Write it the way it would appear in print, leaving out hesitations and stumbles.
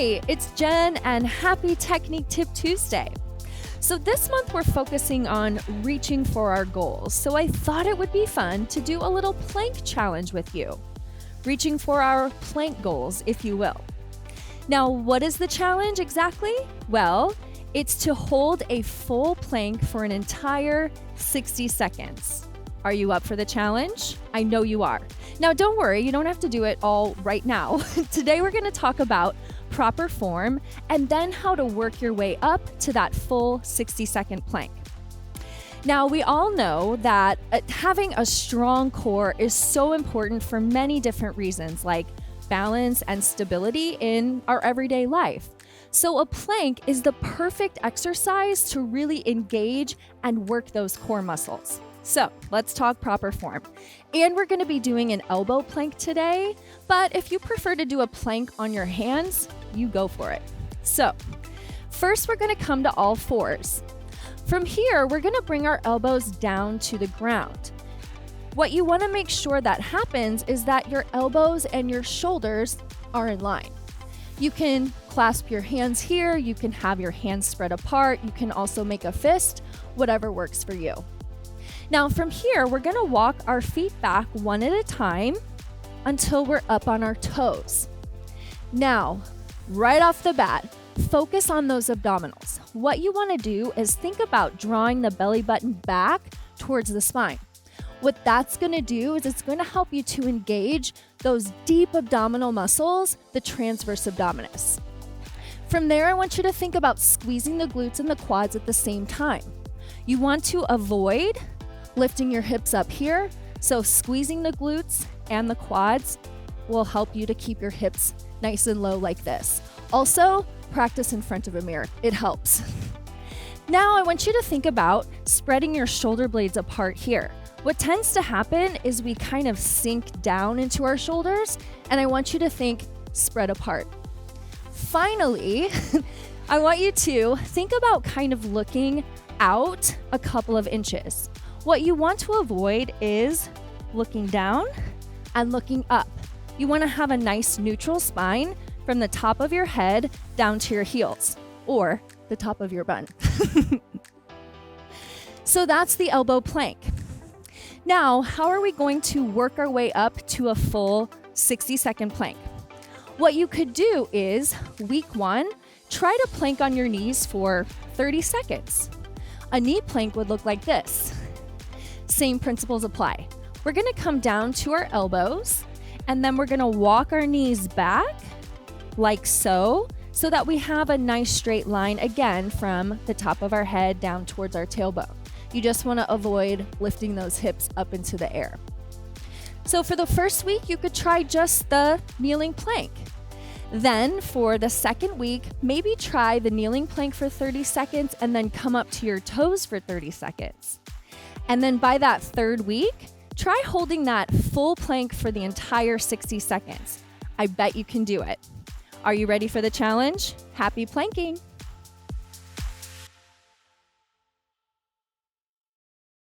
Hi, it's Jen and happy Technique Tip Tuesday. So this month we're focusing on reaching for our goals. So I thought it would be fun to do a little plank challenge with you. Reaching for our plank goals, if you will. Now, what is the challenge exactly? Well, it's to hold a full plank for an entire 60 seconds. Are you up for the challenge? I know you are. Now, don't worry, you don't have to do it all right now. Today, we're going to talk about proper form and then how to work your way up to that full 60-second plank. Now, we all know that having a strong core is so important for many different reasons, like balance and stability in our everyday life. So a plank is the perfect exercise to really engage and work those core muscles. So let's talk proper form. And we're going to be doing an elbow plank today, but if you prefer to do a plank on your hands, you go for it. So first we're going to come to all fours. From here, we're going to bring our elbows down to the ground. What you want to make sure that happens is that your elbows and your shoulders are in line. You can clasp your hands here, you can have your hands spread apart, you can also make a fist, whatever works for you. Now from here, we're going to walk our feet back one at a time until we're up on our toes. Now, right off the bat, focus on those abdominals. What you want to do is think about drawing the belly button back towards the spine. What that's going to do is it's going to help you to engage those deep abdominal muscles, the transverse abdominis. From there, I want you to think about squeezing the glutes and the quads at the same time. You want to avoid lifting your hips up here, so squeezing the glutes and the quads will help you to keep your hips nice and low like this. Also, practice in front of a mirror. It helps. Now, I want you to think about spreading your shoulder blades apart here. What tends to happen is we kind of sink down into our shoulders, and I want you to think spread apart. Finally, I want you to think about kind of looking out a couple of inches. What you want to avoid is looking down and looking up. You want to have a nice neutral spine from the top of your head down to your heels, or the top of your bun. So that's the elbow plank. Now, how are we going to work our way up to a full 60-second plank? What you could do is, week 1, try to plank on your knees for 30 seconds. A knee plank would look like this. Same principles apply. We're going to come down to our elbows, and then we're going to walk our knees back like so that we have a nice straight line again from the top of our head down towards our tailbone. You just want to avoid lifting those hips up into the air. So for the first week, you could try just the kneeling plank. Then for the second week, maybe try the kneeling plank for 30 seconds and then come up to your toes for 30 seconds. And then by that third week, try holding that full plank for the entire 60 seconds. I bet you can do it. Are you ready for the challenge? Happy planking!